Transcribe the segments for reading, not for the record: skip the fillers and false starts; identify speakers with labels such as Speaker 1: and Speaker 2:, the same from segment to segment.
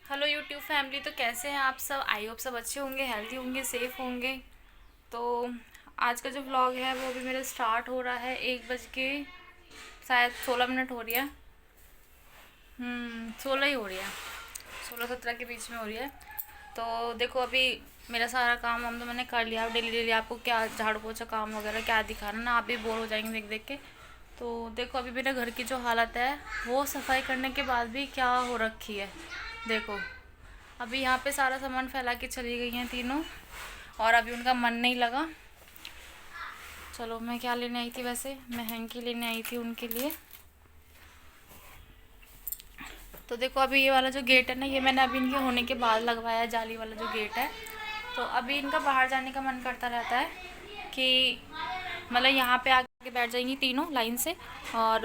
Speaker 1: Hello YouTube family. तो कैसे हैं आप सब? आई होप सब अच्छे होंगे, हेल्दी होंगे, सेफ़ होंगे। तो आज का जो व्लॉग है वो अभी मेरा स्टार्ट हो रहा है। 1 बज के शायद 16 मिनट हो रही है। 16 ही हो रही है, 16-17 के बीच में हो रही है। तो देखो अभी मेरा सारा काम वाम तो मैंने कर लिया। डेली डेली आपको क्या झाड़ू पोछा काम वगैरह क्या दिखाना ना, आप भी बोर हो जाएंगे देख देख के। तो देखो अभी मेरे घर की जो हालत है वो सफाई करने के बाद भी क्या हो रखी है। देखो अभी यहाँ पे सारा सामान फैला के चली गई हैं तीनों, और अभी उनका मन नहीं लगा। चलो मैं क्या लेने आई थी, वैसे मैं हैंकी लेने आई थी उनके लिए। तो देखो अभी ये वाला जो गेट है ना, ये मैंने अभी इनके होने के बाद लगवाया है, जाली वाला जो गेट है। तो अभी इनका बाहर जाने का मन करता रहता है कि मतलब यहाँ पे आके बैठ जाएंगी तीनों लाइन से, और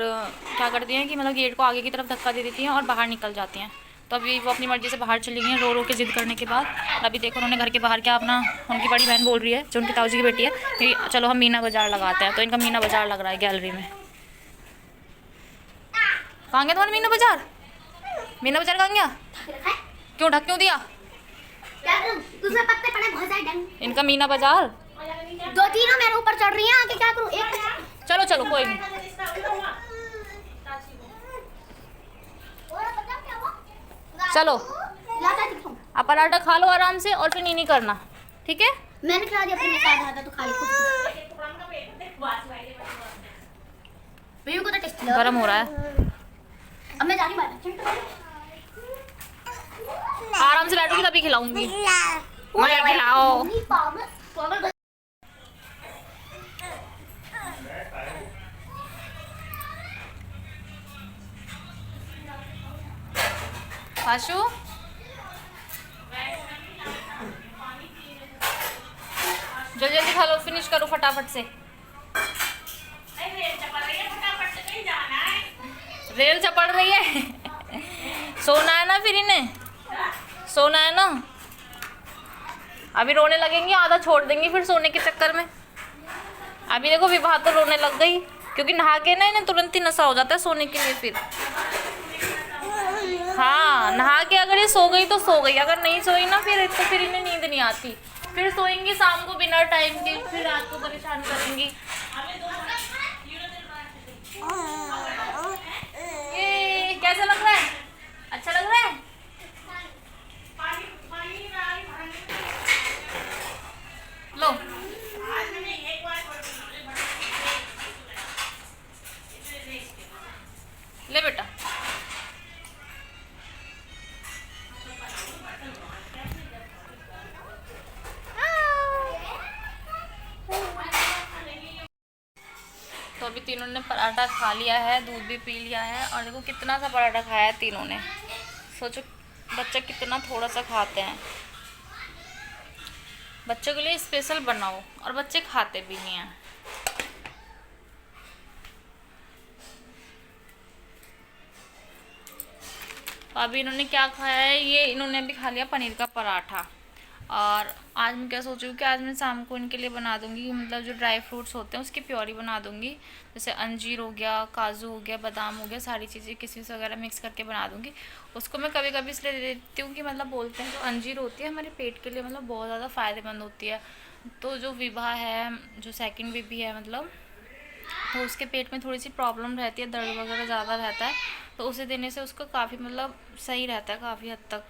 Speaker 1: क्या करती हैं कि मतलब गेट को आगे की तरफ धक्का दे देती हैं और बाहर निकल जाती हैं। तो अभी वो अपनी मर्ज़ी से बाहर चली गई हैं रो रो के ज़िद करने के बाद। और अभी देखो उन्होंने घर के बाहर क्या अपना, उनकी बड़ी बहन बोल रही है जो उनकी ताऊ जी की बेटी है कि चलो हम मीना बाज़ार लगाते हैं। तो इनका मीना बाज़ार लग रहा है गैलरी में। कहाँ गया तुम्हारा मीना बाज़ार? मीना बाज़ार कहाँ गया? क्यों ढक क्यों दिया?
Speaker 2: उसमें पत्ते पड़े बहुत सारे डंग।
Speaker 1: इनका मीना बाज़ार
Speaker 2: दो तीनों मेरे ऊपर चढ़ रही हैं, आगे क्या करूं? एक
Speaker 1: चलो चलो कोई नहीं, चलो
Speaker 2: लाता दिखाऊं।
Speaker 1: आप पराठा खा लो आराम से और फिर नीनी करना, ठीक है?
Speaker 2: मैंने खिला दिया, अपने में सादा था तो खा ली खुद। मेरे को तो टेस्टी लगा।
Speaker 1: गर्म हो रहा है,
Speaker 2: अब मैं जा रही बाहर।
Speaker 1: आराम से बैठोगी तभी खिलाऊंगी। मुझे खिलाओ।
Speaker 2: पागल।
Speaker 1: आशु जल्दी जल्दी खा लो, फिनिश करो फटाफट से। रेल चपड़ रही है। सोना है ना, फिर इन्हें सोना है ना। अभी रोने लगेंगी, आधा छोड़ देंगी फिर सोने के चक्कर में। अभी देखो विवाह तो रोने लग गई, क्योंकि नहा के ना इन्हें तुरंत ही नशा हो जाता है सोने के लिए। फिर हाँ, नहा के अगर ये सो गई तो सो गई, अगर नहीं सोई ना फिर तो फिर इन्हें नींद नहीं आती। फिर सोएंगी शाम को बिना टाइम के, फिर रात को परेशान करेंगी। ये कैसा लग रहा है? अच्छा लग रहा है? लो ले बेटा। तो अभी तीनों ने पराठा खा लिया है, दूध भी पी लिया है, और देखो कितना सा पराठा खाया है तीनों ने। सोचो बच्चा कितना थोड़ा सा खाते हैं। बच्चों के लिए स्पेशल बनाओ और बच्चे खाते भी नहीं हैं। तो अभी इन्होंने क्या खाया है, ये इन्होंने अभी खा लिया पनीर का पराठा। और आज मैं क्या सोच रही हूँ कि आज मैं शाम को इनके लिए बना दूँगी, मतलब जो ड्राई फ्रूट्स होते हैं उसकी प्योरी बना दूँगी। जैसे अंजीर हो गया, काजू हो गया, बादाम हो गया, सारी चीज़ें किशमिश वगैरह मिक्स करके बना दूँगी। उसको मैं कभी कभी इसलिए दे देती हूँ कि मतलब बोलते हैं जो अंजीर होती है हमारे पेट के लिए मतलब बहुत ज़्यादा फ़ायदेमंद होती है। तो जो विवाह है, जो सेकेंड बेबी है मतलब, तो उसके पेट में थोड़ी सी प्रॉब्लम रहती है, दर्द वगैरह ज़्यादा रहता है। तो उसे देने से उसका काफ़ी मतलब सही रहता है, काफ़ी हद तक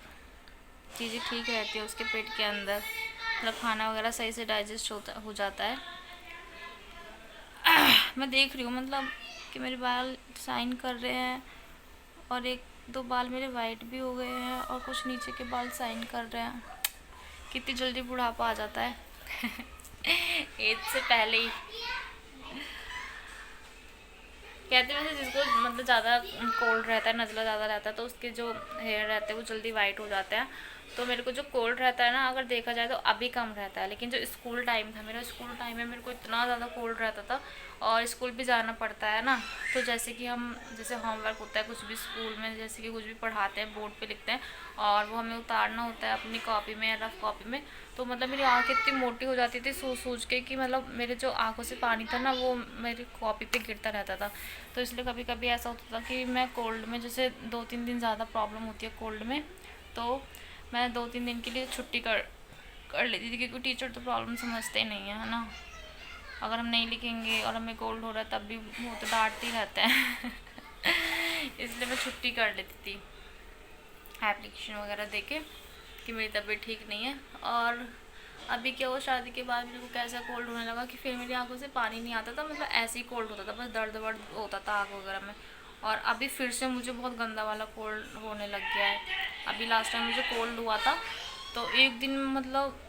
Speaker 1: चीज़ें ठीक रहती है उसके पेट के अंदर, मतलब खाना वगैरह सही से डाइजेस्ट हो जाता है। मैं देख रही हूँ मतलब कि मेरे बाल शाइन कर रहे हैं, और 1-2 बाल मेरे वाइट भी हो गए हैं, और कुछ नीचे के बाल शाइन कर रहे हैं। कितनी जल्दी बुढ़ापा आ जाता है। एज से पहले ही। कहते हैं वैसे जिसको मतलब ज़्यादा कोल्ड रहता है, नज़ला ज़्यादा रहता है, तो उसके जो हेयर रहते हैं वो जल्दी वाइट हो जाते हैं। तो मेरे को जो कोल्ड रहता है ना, अगर देखा जाए तो अभी कम रहता है, लेकिन जो स्कूल टाइम था, मेरा स्कूल टाइम में मेरे को इतना ज़्यादा कोल्ड रहता था। और स्कूल भी जाना पड़ता है ना, तो जैसे कि हम जैसे होमवर्क होता है कुछ भी स्कूल में, जैसे कि कुछ भी पढ़ाते हैं बोर्ड पे लिखते हैं, और वो हमें उतारना होता है अपनी कॉपी में या रफ कॉपी में। तो मतलब मेरी आँखें इतनी मोटी हो जाती थी सोच सोच के कि मतलब मेरे जो आँखों से पानी था ना वो मेरी कॉपी पे गिरता रहता था। तो इसलिए कभी कभी ऐसा होता था कि मैं कोल्ड में, जैसे 2-3 दिन ज़्यादा प्रॉब्लम होती है कोल्ड में, तो मैं 2-3 दिन के लिए छुट्टी कर लेती थी, क्योंकि टीचर तो प्रॉब्लम समझते ही नहीं है ना। अगर हम नहीं लिखेंगे और हमें कोल्ड हो रहा है तब भी वो तो डांटते ही रहते हैं इसलिए मैं छुट्टी कर लेती थी एप्लीकेशन वगैरह देके कि मेरी तबीयत ठीक नहीं है। और अभी क्या हुआ, शादी के बाद मेरे को कैसा कोल्ड होने लगा कि फिर मेरी आंखों से पानी नहीं आता था, मतलब ऐसे ही कोल्ड होता था, बस दर्द वर्द होता था आँख वगैरह में। और अभी फिर से मुझे बहुत गंदा वाला कोल्ड होने लग गया है। अभी लास्ट टाइम मुझे कोल्ड हुआ था तो एक दिन मतलब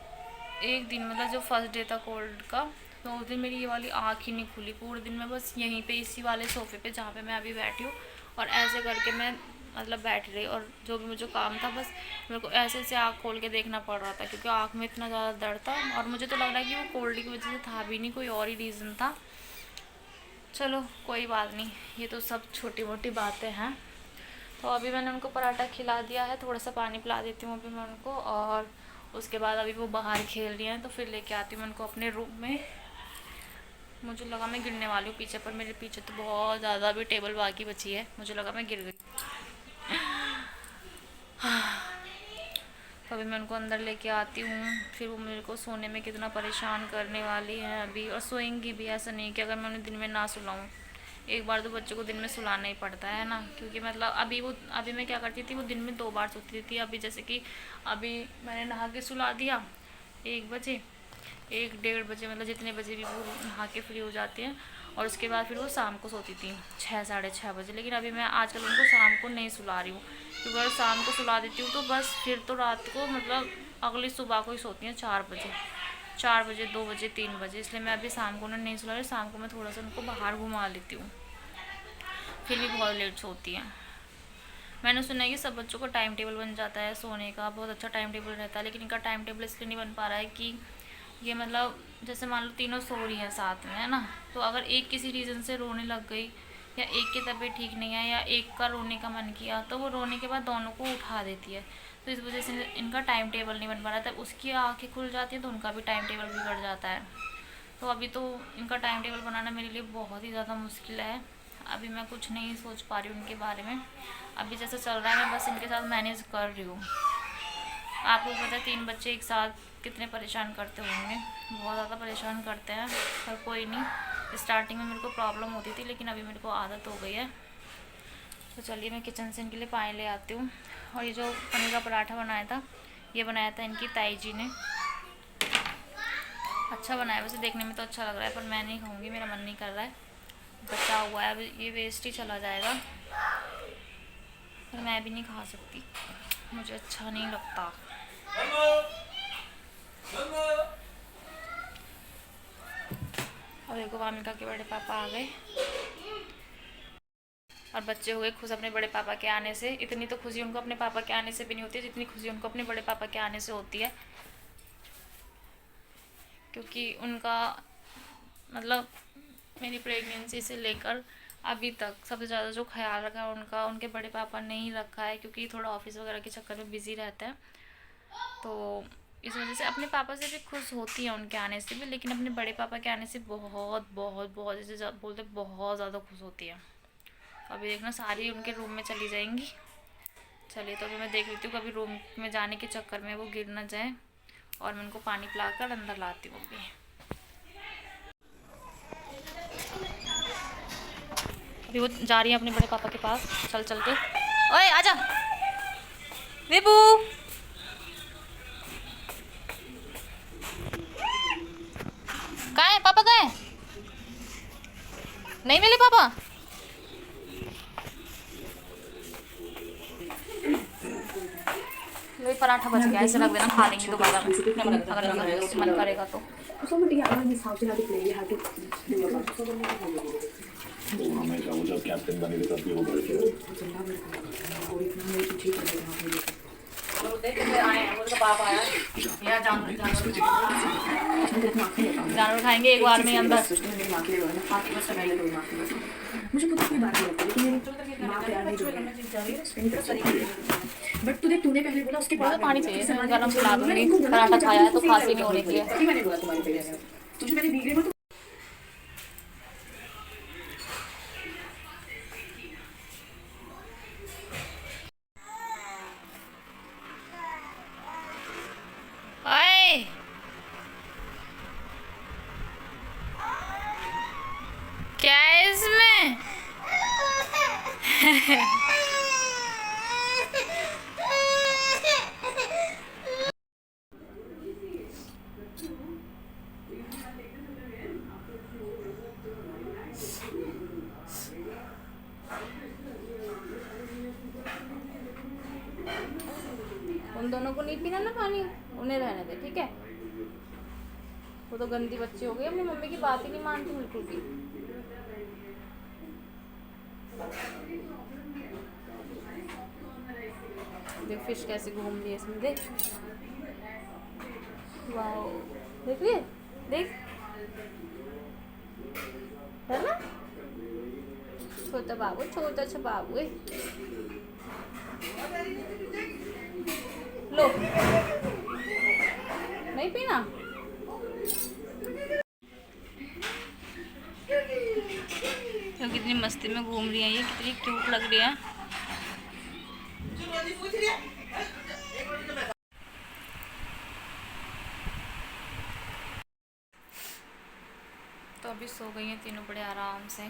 Speaker 1: जो फर्स्ट डे था कोल्ड का, तो उस दिन मेरी ये वाली आँख ही नहीं खुली पूरे दिन। मैं बस यहीं पे इसी वाले सोफ़े पे जहाँ पे मैं अभी बैठी हूँ और ऐसे करके मैं मतलब बैठ रही, और जो भी मुझे काम था बस मेरे को ऐसे ऐसे आँख खोल के देखना पड़ रहा था, क्योंकि आँख में इतना ज़्यादा दर्द था। और मुझे तो लग रहा है कि वो कोल्ड की वजह से था भी नहीं, कोई और ही रीज़न था। चलो कोई बात नहीं, ये तो सब छोटी मोटी बातें हैं। तो अभी मैंने उनको पराठा खिला दिया है, थोड़ा सा पानी पिला देती हूँ अभी मैं उनको, और उसके बाद अभी वो बाहर खेल रही हैं तो फिर लेके आती हूँ मैं उनको अपने रूम में। मुझे लगा मैं गिरने वाली हूँ पीछे, पर मेरे पीछे तो बहुत ज़्यादा अभी टेबल बाकी बची है, मुझे लगा मैं गिर गई। तो अभी मैं उनको अंदर लेके आती हूँ, फिर वो मेरे को सोने में कितना परेशान करने वाली है अभी, और सोएंगी भी। ऐसा नहीं कि अगर मैं उन्हें दिन में ना सुलाऊँ, एक बार तो बच्चों को दिन में सुलाना ही पड़ता है ना, क्योंकि मतलब अभी मैं क्या करती थी, वो दिन में 2 बार सोती थी। अभी जैसे कि अभी मैंने नहा के सुला दिया 1 बजे, 1-1:30 बजे, मतलब जितने बजे भी वो नहा के फ्री हो जाती हैं, और उसके बाद फिर वो शाम को सोती थी 6-6:30 बजे। लेकिन अभी मैं आजकल उनको शाम को नहीं सुला रही हूँ, क्योंकि अगर शाम को सुला देती हूँ तो बस फिर तो रात को मतलब अगली सुबह को ही सोती हैं 4 बजे, 2 बजे, 3 बजे। इसलिए मैं अभी शाम को उन्हें नहीं सुला रही, शाम को मैं थोड़ा सा उनको बाहर घुमा लेती हूँ, फिर भी बहुत लेट सोती हैं। मैंने सुना है कि सब बच्चों का टाइम टेबल बन जाता है सोने का, बहुत अच्छा टाइम टेबल रहता है, लेकिन इनका टाइम टेबल इसलिए नहीं बन पा रहा है कि ये मतलब जैसे मान लो तीनों सो रही हैं साथ में, है ना, तो अगर एक किसी रीज़न से रोने लग गई, या एक की तबीयत ठीक नहीं है, या एक का रोने का मन किया, तो वो रोने के बाद दोनों को उठा देती है। तो इस वजह से इनका टाइम टेबल नहीं बन पा रहा था। उसकी आँखें खुल जाती हैं तो उनका भी टाइम टेबल बिगड़ जाता है। तो अभी तो इनका टाइम टेबल बनाना मेरे लिए बहुत ही ज़्यादा मुश्किल है। अभी मैं कुछ नहीं सोच पा रही हूँ उनके बारे में। अभी जैसे चल रहा है मैं बस इनके साथ मैनेज कर रही हूँ। आपको पता है 3 बच्चे एक साथ कितने परेशान करते होंगे, बहुत ज़्यादा परेशान करते हैं। पर कोई नहीं, स्टार्टिंग में मेरे को प्रॉब्लम होती थी, लेकिन अभी मेरे को आदत हो गई है। तो चलिए मैं किचन से इनके लिए पानी ले आती हूँ। और ये जो पनीर का पराठा बनाया था, ये बनाया था इनकी ताई जी ने। अच्छा बनाया, वैसे देखने में तो अच्छा लग रहा है, पर मैं नहीं खाऊंगी, मेरा मन नहीं कर रहा है। बचा हुआ है, अब ये वेस्ट ही चला जाएगा, पर मैं भी नहीं खा सकती, मुझे अच्छा नहीं लगता। और देखो वामिका के बड़े पापा आ गए, और बच्चे हो गए खुश अपने बड़े पापा के आने से। इतनी तो खुशी उनको अपने पापा के आने से भी नहीं होती है जितनी खुशी उनको अपने बड़े पापा के आने से होती है, क्योंकि उनका मतलब मेरी प्रेगनेंसी से लेकर अभी तक सबसे ज़्यादा जो ख्याल रखा है उनका, उनके बड़े पापा ने ही रखा है, क्योंकि थोड़ा ऑफिस वगैरह के चक्कर में बिज़ी रहते हैं। तो इस वजह से अपने पापा से भी खुश होती है उनके आने से भी, लेकिन अपने बड़े पापा के आने से बहुत बहुत बहुत, जैसे बोलते बहुत ज़्यादा खुश होती है। अभी देखना सारी उनके रूम में चली जाएंगी। चलिए तो अभी मैं देख लेती हूँ कभी रूम में जाने के चक्कर में वो गिर ना जाए, और मैं उनको पानी पिलाकर अंदर लाती हूँ अभी। अभी वो जा रही है अपने बड़े पापा के पास चल चल के। ओए आजा विभू, कहाँ है पापा, कहाँ है? नहीं मिले पापा? वही पराठा बच गया, ऐसे रख देना, खा लेंगे दोबारा में अगर मन करेगा तो।
Speaker 3: कैप्टन बने थे तब भी वो
Speaker 1: जानवर खाएंगे एक बार में अंदर।
Speaker 2: मुझे खुद की बात नहीं लगती, लेकिन मेरी माँ प्यार नहीं जुड़ी। बट तूने पहले बोला, उसके बाद
Speaker 1: पानी चाहिए, मैं गरम पिला दूंगी। पराठा खाया है तो खांसी नहीं होनी चाहिए।
Speaker 2: मैंने बोला तुम्हारे पहले तुझे मैंने बिगड़े में
Speaker 1: उन दोनों को नहीं पीना ना पानी, उन्हें रहने दे, ठीक है। वो तो गंदी बच्ची हो गई, अपनी मम्मी की बात ही नहीं मानती बिल्कुल भी। देख फिश कैसे घूम रही है इसमें, देख, वाओ, देख रही है, देख, है ना, छोटा बाबू, छोटा सा बाबू है। लो, नहीं पीना। तो कितनी मस्ती में घूम रही है, ये कितनी क्यूट लग रही है। तो अभी सो गई हैं तीनों बड़े आराम से।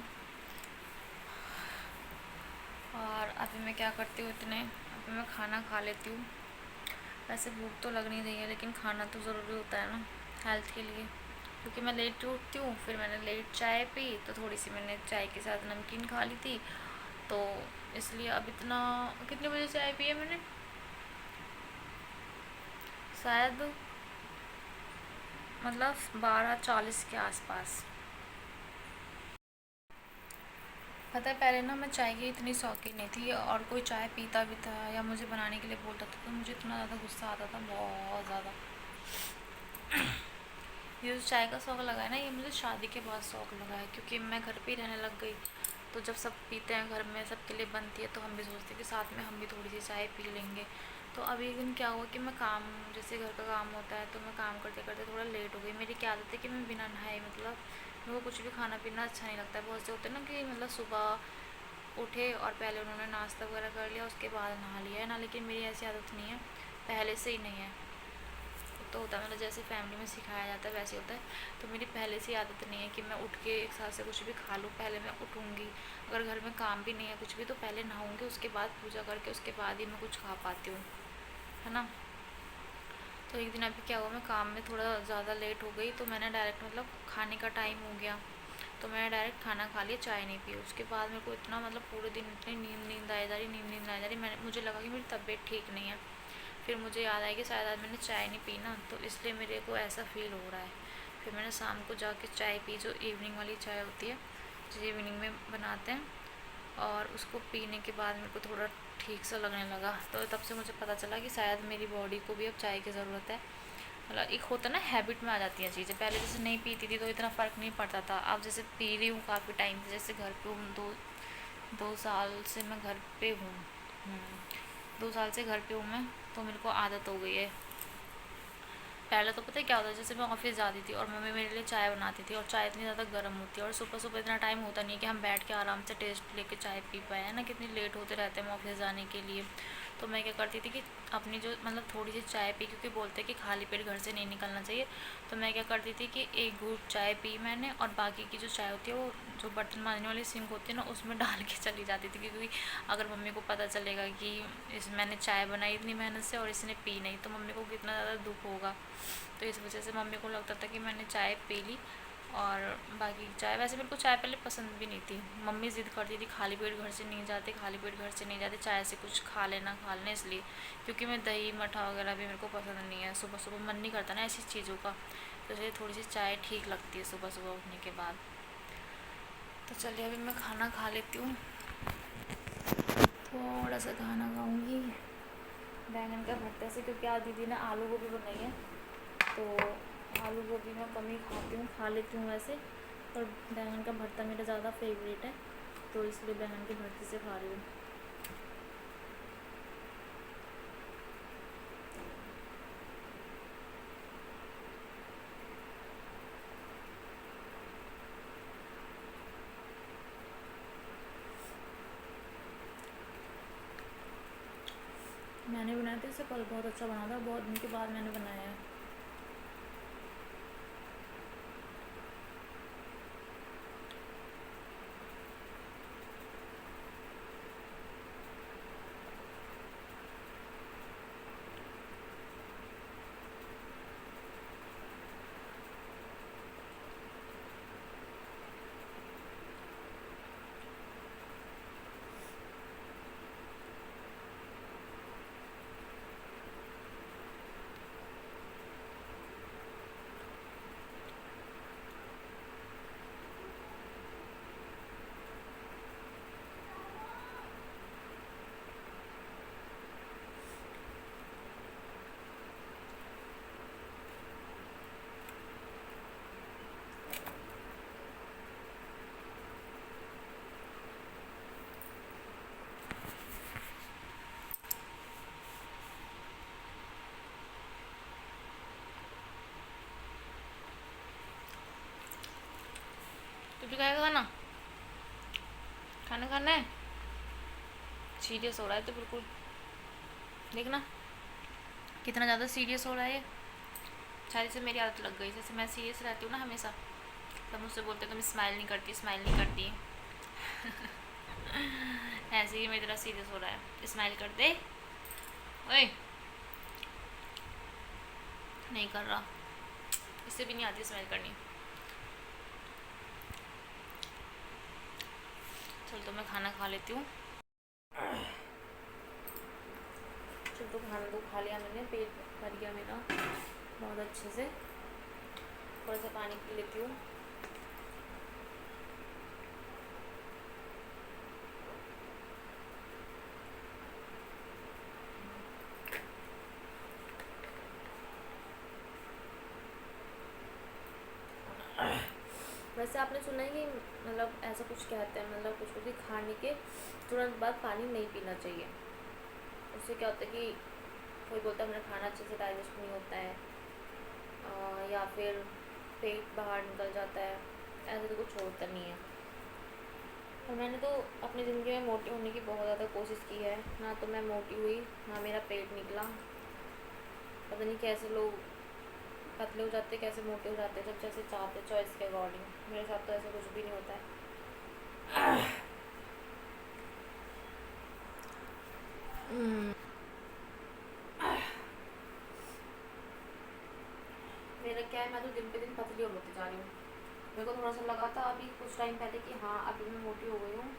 Speaker 1: और अभी मैं क्या करती हूँ, अभी मैं खाना खा लेती हूँ। वैसे भूख तो लग नहीं रही है, लेकिन खाना तो ज़रूरी होता है ना हेल्थ के लिए, क्योंकि मैं लेट उठती हूँ। फिर मैंने लेट चाय पी, तो थोड़ी सी मैंने चाय के साथ नमकीन खा ली थी, तो इसलिए अब इतना, कितने बजे चाय पी है मैंने, शायद मतलब 12:40 के आसपास। पता है पहले ना मैं चाय की इतनी शौकीन नहीं थी, और कोई चाय पीता भी था या मुझे बनाने के लिए बोलता था तो मुझे इतना ज़्यादा गुस्सा आता था, बहुत ज़्यादा। ये जो चाय का शौक़ लगा है ना, ये मुझे शादी के बाद शौक़ लगा है, क्योंकि मैं घर पे ही रहने लग गई। तो जब सब पीते हैं घर में, सबके लिए बनती है, तो हम भी सोचते हैं कि साथ में हम भी थोड़ी सी चाय पी लेंगे। तो अभी एक दिन क्या हुआ कि मैं काम, जैसे घर का काम होता है, तो मैं काम करते करते थोड़ा लेट हो गई। मेरी क्या आदत है कि मैं बिना नहाए, मतलब मेरे को कुछ भी खाना पीना अच्छा नहीं लगता है। बहुत से होते हैं ना कि मतलब सुबह उठे और पहले उन्होंने नाश्ता वगैरह कर लिया, उसके बाद नहा लिया है ना, लेकिन मेरी ऐसी आदत नहीं है, पहले से ही नहीं है। तो होता है मतलब जैसे फैमिली में सिखाया जाता है वैसे होता है। तो मेरी पहले से आदत नहीं है कि मैं उठ के एक साथ से कुछ भी खा लूँ। पहले मैं उठूँगी, अगर घर में काम भी नहीं है कुछ भी, तो पहले नहाऊँगी, उसके बाद पूजा करके उसके बाद ही मैं कुछ खा पाती हूँ, है ना। तो एक दिन अभी क्या हुआ, मैं काम में थोड़ा ज़्यादा लेट हो गई, तो मैंने डायरेक्ट, मतलब खाने का टाइम हो गया, तो मैंने डायरेक्ट खाना खा लिया, चाय नहीं पी। उसके बाद मेरे को इतना, मतलब पूरे दिन इतनी नींद आ जा रही, नींद आ जा रही। मुझे लगा कि मेरी तबीयत ठीक नहीं है। फिर मुझे याद आया कि शायद आज मैंने चाय नहीं पी ना, तो इसलिए मेरे को ऐसा फील हो रहा है। फिर मैंने शाम को जाके चाय पी, जो इवनिंग वाली चाय होती है, जो इवनिंग में बनाते हैं, और उसको पीने के बाद मेरे को थोड़ा ठीक सा लगने लगा। तो तब से मुझे पता चला कि शायद मेरी बॉडी को भी अब चाय की ज़रूरत है। मतलब एक होता है ना, हैबिट में आ जाती हैं चीज़ें। पहले जैसे नहीं पीती थी तो इतना फ़र्क नहीं पड़ता था, अब जैसे पी रही हूँ काफ़ी टाइम से, जैसे घर पे हूँ, दो साल से मैं घर पे हूँ। 2 साल से घर पे हूँ मैं, तो मेरे को आदत हो गई है। पहले तो पता है क्या होता है, जैसे मैं ऑफिस जाती थी और मम्मी मेरे लिए चाय बनाती थी, और चाय इतनी ज़्यादा गर्म होती है, और सुबह सुबह इतना टाइम होता नहीं है कि हम बैठ के आराम से टेस्ट लेके चाय पी पाए, है ना। कितनी लेट होते रहते हैं हम ऑफिस जाने के लिए। तो मैं क्या करती थी कि अपनी जो, मतलब थोड़ी सी चाय पी, क्योंकि बोलते हैं कि खाली पेट घर से नहीं निकलना चाहिए, तो मैं क्या करती थी कि एक घूंट चाय पी मैंने, और बाकी की जो चाय होती है वो जो बर्तन मांजने वाली सिंक होती है ना, उसमें डाल के चली जाती थी, क्योंकि अगर मम्मी को पता चलेगा कि मैंने चाय बनाई इतनी मेहनत से और इसने पी नहीं, तो मम्मी को कितना ज़्यादा दुख होगा। तो इस वजह से मम्मी को लगता था कि मैंने चाय पी ली। और बाकी चाय, वैसे मेरे को चाय पहले पसंद भी नहीं थी। मम्मी ज़िद करती थी खाली पेट घर से नहीं जाते, खाली पेट घर से नहीं जाते, चाय से कुछ खा लेना, इसलिए, क्योंकि मैं दही मठा वगैरह भी मेरे को पसंद नहीं है। सुबह सुबह मन नहीं करता ना ऐसी चीज़ों का, तो इसलिए थोड़ी सी चाय ठीक लगती है सुबह सुबह उठने के बाद। तो चलिए अभी मैं खाना खा लेती हूँ, थोड़ा सा खाना खाऊँगी बैंगन का भरते से, क्योंकि आज दीदी ने आलू गोभी बनाई है, तो आलू गोभी मैं कम ही खाती हूँ, खा लेती हूँ वैसे, पर बैंगन का भरता मेरा ज़्यादा फेवरेट है, तो इसलिए बैंगन के भरते से खा रही हूँ। मैंने बनाया था इससे कल, बहुत अच्छा बना था, बहुत दिन के बाद मैंने बनाया है। भी खाएगा खाना? खाना खाना है? सीरियस हो रहा है तो बिल्कुल, देखना कितना ज़्यादा सीरियस हो रहा है। शायद से मेरी आदत लग गई, जैसे मैं सीरियस रहती हूँ ना हमेशा, तब मुझसे बोलते तुम स्माइल नहीं करती, स्माइल नहीं करती। ऐसे ही मेरी तरह सीरियस हो रहा है, स्माइल कर दे। ओए नहीं कर रहा, इससे भी नहीं आती स्माइल करनी। चल तो मैं खाना खा लेती हूँ। चल तो खाना तो खा लिया मैंने, पेट भर गया मेरा बहुत अच्छे से। थोड़ा सा पानी पी लेती हूँ। वैसे आपने सुना है कि मतलब ऐसा कुछ कहते हैं, मतलब कुछ भी खाने के तुरंत बाद पानी नहीं पीना चाहिए। उससे क्या होता है कि कोई बोलता है मेरा खाना अच्छे से डाइजेस्ट नहीं होता है, या फिर पेट बाहर निकल जाता है, ऐसा तो कुछ होता नहीं है। और मैंने तो अपनी ज़िंदगी में मोटी होने की बहुत ज़्यादा कोशिश की है, ना तो मैं मोटी हुई ना मेरा पेट निकला। पता नहीं कैसे लोग पतले हो जाते, कैसे मोटे हो जाते, जब जैसे चाहते चॉइस के अकॉर्डिंग। मेरे साथ तो ऐसा कुछ भी नहीं होता है। मेरा क्या है, मैं तो दिन पे दिन पतली होती जा रही हूँ। मेरे को थोड़ा सा लगा था अभी कुछ टाइम पहले कि हाँ अभी मैं मोटी हो गई हूँ,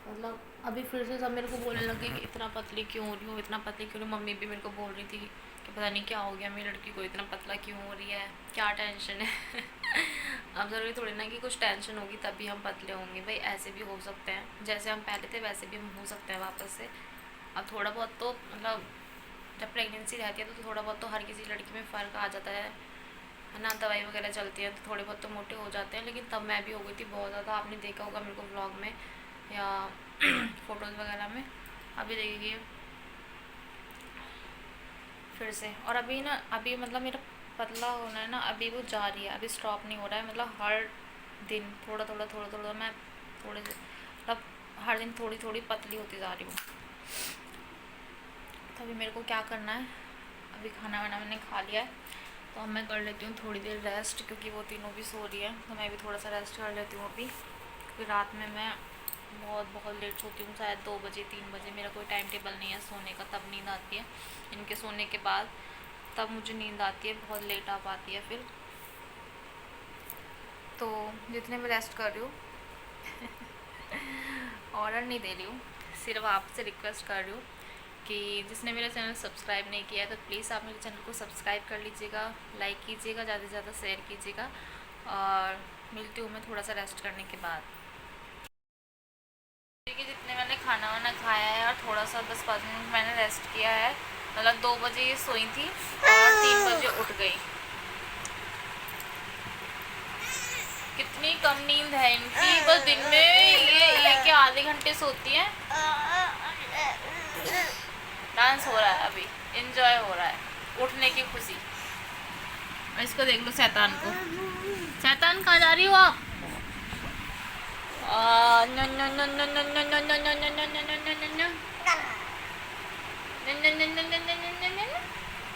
Speaker 1: मतलब अभी फिर से सब मेरे को बोलने लगे कि इतना पतली क्यों हो रही हो, इतना पतली क्यों हो रही हो। मम्मी भी मेरे को बोल रही थी कि पता नहीं क्या हो गया मेरी लड़की को, इतना पतला क्यों हो रही है, क्या टेंशन है। अब ज़रूरी थोड़ी ना कि कुछ टेंशन होगी तभी हम पतले होंगे, भाई ऐसे भी हो सकते हैं, जैसे हम पहले थे वैसे भी हम हो सकते हैं वापस से। अब थोड़ा बहुत तो मतलब जब प्रेगनेंसी रहती है तो थोड़ा बहुत तो हर किसी लड़की में फ़र्क आ जाता है ना, दवाई वगैरह चलती है तो थोड़े बहुत तो मोटे हो जाते हैं। लेकिन तब मैं भी हो गई थी बहुत ज़्यादा, आपने देखा होगा मेरे को व्लॉग में या फ़ोटोज़ वगैरह में। अभी देखिए फिर से, और अभी ना अभी मतलब मेरा पतला होना है ना, अभी वो जारी है, अभी स्टॉप नहीं हो रहा है। मतलब हर दिन थोड़ा थोड़ा थोड़ा थोड़ा मैं थोड़े मतलब हर दिन थोड़ी थोड़ी पतली होती जा रही हूँ। तो अभी मेरे को क्या करना है, अभी खाना वाना मैंने खा लिया है तो अब मैं कर लेती हूँ थोड़ी देर रेस्ट, क्योंकि वो तीनों भी सो रही है तो मैं भी थोड़ा सा रेस्ट कर लेती हूँ अभी। क्योंकि रात में मैं बहुत लेट सोती हूँ, शायद 2 बजे 3 बजे, मेरा कोई टाइम टेबल नहीं है सोने का, तब नींद आती है। इनके सोने के बाद तब मुझे नींद आती है, बहुत लेट आ पाती है फिर। तो जितने मैं रेस्ट कर रही हूँ ऑर्डर नहीं दे रही हूँ, सिर्फ आपसे रिक्वेस्ट कर रही हूँ कि जिसने मेरा चैनल सब्सक्राइब नहीं किया है तो प्लीज़ आप मेरे चैनल को सब्सक्राइब कर लीजिएगा, लाइक कीजिएगा, ज़्यादा से ज़्यादा शेयर कीजिएगा। और मिलती हूँ मैं थोड़ा सा रेस्ट करने के बाद। देखिए जितने मैंने खाना वाना खाया है और थोड़ा सा 10-5 मिनट मैंने रेस्ट किया है, मतलब 2 बजे ये सोई थी और 3 बजे उठ गई। कितनी कम नींद है इनकी, बस दिन में ये 1 या आधे घंटे सोती हैं। डांस हो रहा है अभी, एंजॉय हो रहा है, उठने की खुशी। इसको देख लो शैतान को, शैतान कहाँ जा रही हो आप?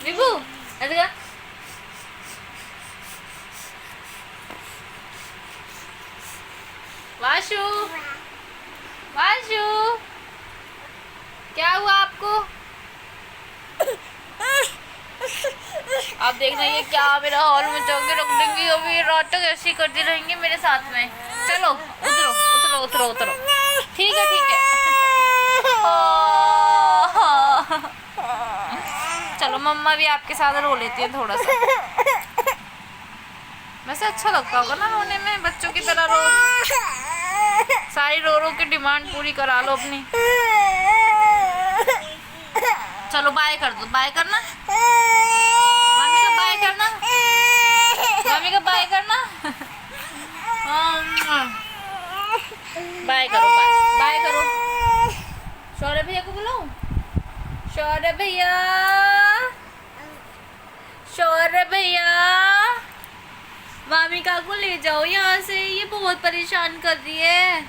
Speaker 1: विभू वाशु वाशु क्या हुआ आपको? आप देखना ये क्या मेरा हॉल में चौके रख देंगी, अभी रात तक ऐसी करती रहेंगी मेरे साथ में। चलो उतरो उतरो उतरो उतरो, ठीक है ठीक है। चलो मम्मा भी आपके साथ रो लेती है थोड़ा सा, वैसे अच्छा लगता होगा ना रोने में, बच्चों की तरह रो, सारी रो रो की डिमांड पूरी करा लो अपनी। चलो बाय कर दो, बाय करना मम्मी का, बाय करना मम्मी का, बाय करना। बाय करो, बाय बाय करो। शौर्य भैया को बुलाओ, शौर्य भैया, शौर्य भैया, वामिका को ले जाओ यहाँ से, ये बहुत परेशान कर रही है।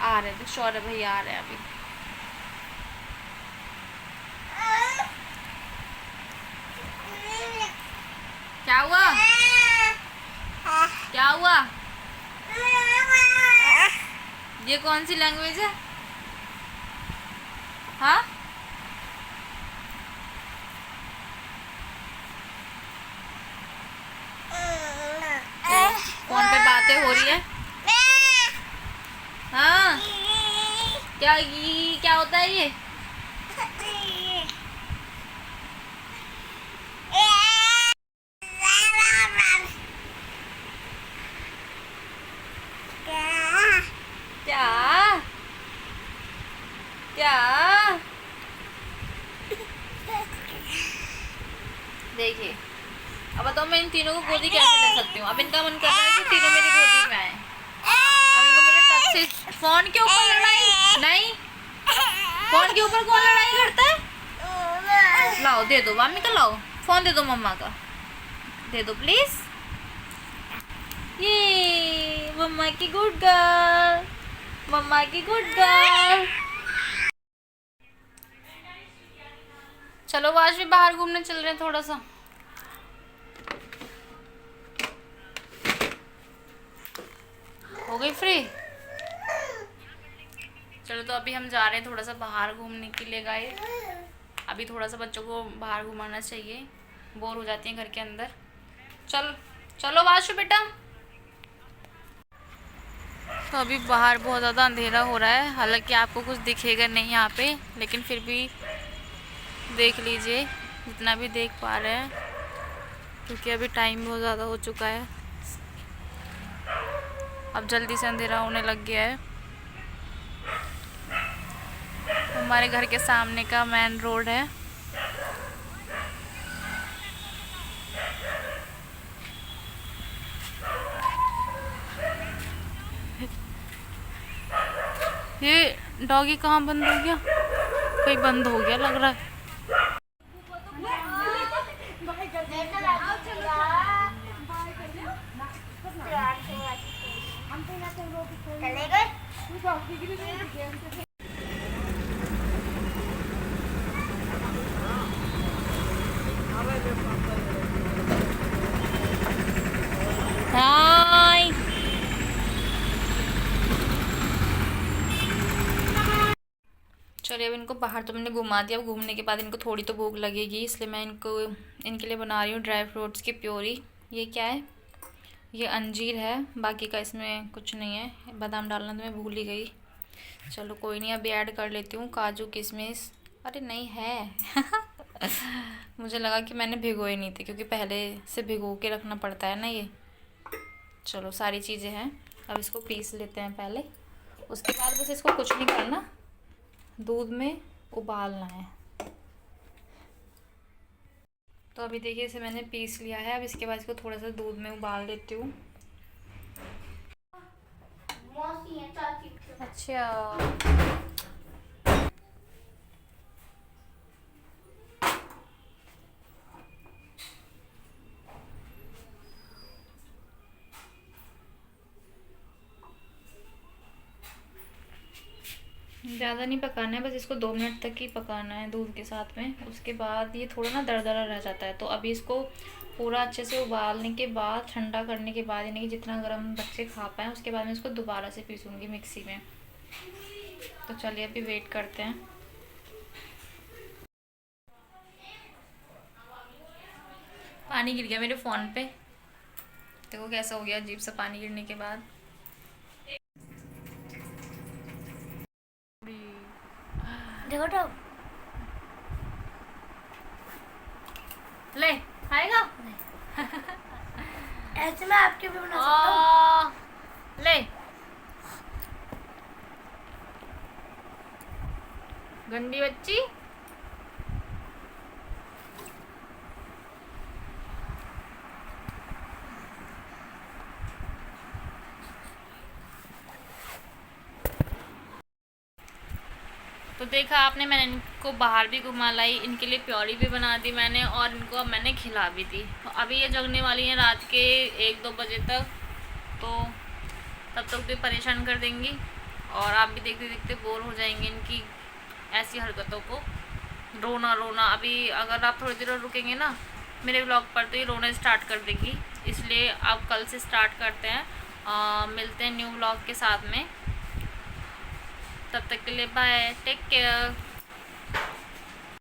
Speaker 1: आ रहे थे शौर्य भैया, आ रहे हैं अभी। क्या हुआ? क्या हुआ? ये कौन सी लैंग्वेज है? हाँ, फोन पे बातें हो रही है। हाँ, क्या होता है ये? क्या क्या? देखिए, अब बताओ मैं इन तीनों को गोदी कैसे ले सकती हूँ? अब इनका मन कर रहा है कि तीनों मेरी गोदी में आए। अब इनको मेरे टच से फोन के ऊपर लड़ाई नहीं, फोन के ऊपर कौन लड़ाई करता है? लाओ, दे दो मम्मी का, लाओ फोन, दे दो मम्मा का, दे दो प्लीज। ये मम्मा की गुड गर्ल, मम्मा की गुड गर्ल। चलो आज भी बाहर घूमने चल रहे हैं थोड़ा सा। हो गई फ्री? चलो तो अभी हम जा रहे हैं थोड़ा सा बाहर घूमने के लिए गाइस। अभी थोड़ा सा बच्चों को बाहर घुमाना चाहिए, बोर हो जाती हैं घर के अंदर। चलो वाशु बेटा। तो अभी बाहर बहुत ज़्यादा अंधेरा हो रहा है, हालांकि आपको कुछ दिखेगा नहीं यहाँ पे, लेकिन फिर भी देख लीजिए जितना भी देख पा रहे हैं, क्योंकि अभी टाइम बहुत ज़्यादा हो चुका है। अब जल्दी से अंधेरा होने लग गया है। हमारे घर के सामने का मेन रोड है। ये डॉगी कहाँ बंद हो गया? कहीं बंद हो गया लग रहा है। हाय, चलिए अब इनको बाहर तो मैंने घुमा दिया। अब घूमने के बाद इनको थोड़ी तो भूख लगेगी, इसलिए मैं इनके लिए बना रही हूँ ड्राई फ्रूट्स की प्योरी। ये क्या है? ये अंजीर है, बाकी का इसमें कुछ नहीं है। बादाम डालना तो मैं भूल ही गई। चलो कोई नहीं, अभी ऐड कर लेती हूँ काजू किशमिश। अरे नहीं है मुझे लगा कि मैंने भिगोए नहीं थे, क्योंकि पहले से भिगो के रखना पड़ता है ना ये। चलो सारी चीज़ें हैं, अब इसको पीस लेते हैं पहले। उसके बाद बस इसको कुछ नहीं करना, दूध में उबालना है। तो अभी देखिए इसे मैंने पीस लिया है। अब इसके बाद इसको थोड़ा सा दूध में उबाल देती हूँ। अच्छा, ज़्यादा नहीं पकाना है, बस इसको 2 मिनट तक ही पकाना है दूध के साथ में। उसके बाद ये थोड़ा ना दरदरा रह जाता है। तो अभी इसको पूरा अच्छे से उबालने के बाद, ठंडा करने के बाद, यानी कि जितना गर्म बच्चे खा पाएँ, उसके बाद मैं इसको दोबारा से पीसूँगी मिक्सी में। तो चलिए अभी वेट करते हैं। पानी गिर गया मेरे फ़ोन पे, देखो कैसा हो गया अजीब सा पानी गिरने के बाद।
Speaker 4: देखो तो
Speaker 1: ले खाएगा
Speaker 4: ऐसे मैं आपके भी बना सकता हूँ।
Speaker 1: ले गंदी बच्ची। तो देखा आपने, मैंने इनको बाहर भी घुमा लाई, इनके लिए प्योरी भी बना दी मैंने और इनको अब मैंने खिला भी दी। तो अभी ये जगने वाली हैं रात के 1-2 बजे तक, तो तब तक भी परेशान कर देंगी और आप भी देखते देखते बोर हो जाएंगे इनकी ऐसी हरकतों को। रोना रोना, अभी अगर आप थोड़ी देर और रुकेंगे ना मेरे व्लॉग पर तो ये रोना स्टार्ट कर देगी, इसलिए आप कल से स्टार्ट करते हैं। मिलते हैं न्यू व्लॉग के साथ में, तब तक के लिए बाय, टेक केयर।